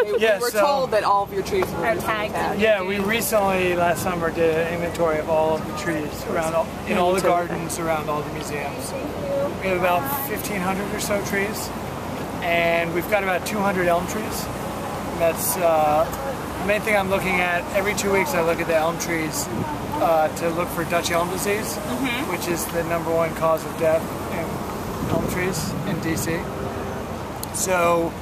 We were told that all of your trees were tagged. Yeah, we recently, last summer, did an inventory of all of the trees around in all the gardens around all the museums. We have about 1,500 or so trees, and we've got about 200 elm trees. And that's the main thing I'm looking at. Every 2 weeks I look at the elm trees to look for Dutch elm disease, which is the #1 cause of death in elm trees in DC. So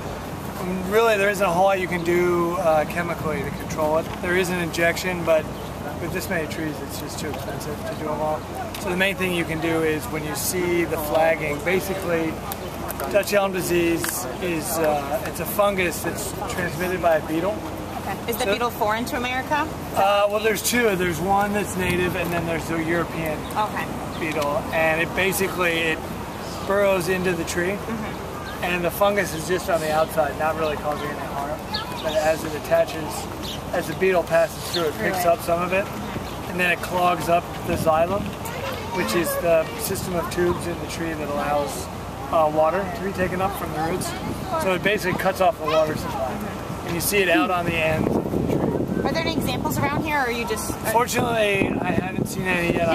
really there isn't a whole lot you can do chemically to control it. There is an injection, but with this many trees it's just too expensive to do them all. So the main thing you can do is when you see the flagging, basically Dutch elm disease is it's a fungus that's transmitted by a beetle. Is the beetle foreign to America? Well, there's two. There's one that's native, and then there's the European beetle. And it basically burrows into the tree, and the fungus is just on the outside, not really causing any harm. But as it attaches, as the beetle passes through, it picks up some of it, and then it clogs up the xylem, which is the system of tubes in the tree that allows water to be taken up from the roots. So it basically cuts off the water supply. And you see it out on the ends of the tree. Are there any examples around here, or are you just... Fortunately, I haven't seen any yet.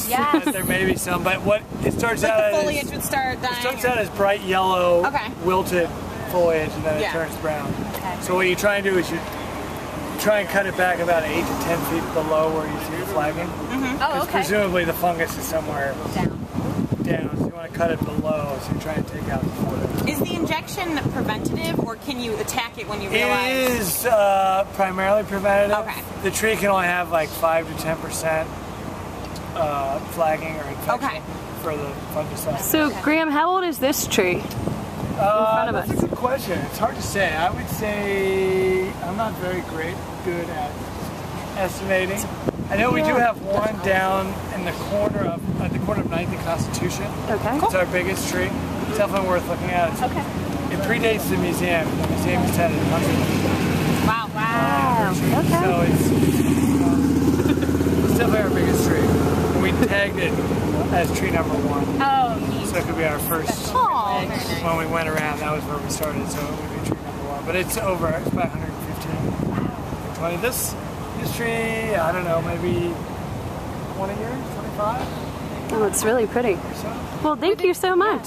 Yes. There may be some, but what it starts out the as... foliage would start dying. It starts out as bright yellow, wilted foliage, and then it turns brown. So what you try and do is you try and cut it back about 8 to 10 feet below where you see the flagging. Because presumably the fungus is somewhere down. So you want to cut it below, so you try and take out the fungus. Is the injection preventative, or can you attack it when you realize? It is primarily preventative. The tree can only have like 5 to 10% flagging or infection for the fungicide. So, Graham, how old is this tree? That's a good question. It's hard to say. I would say I'm not very good at estimating. I know we do have one down in the corner of 9th and Constitution. It's our biggest tree. It's definitely worth looking at. It predates the museum. The museum has had it 100. Wow. So it's definitely our biggest tree. And we tagged it as tree #1. Oh, neat. So it could be our first. When we went around, that was where we started. So it would be tree #1. But it's over. It's about 115. 20. This tree, I don't know, maybe 20 years, 25. Oh, it's really pretty. Well, thank you so much.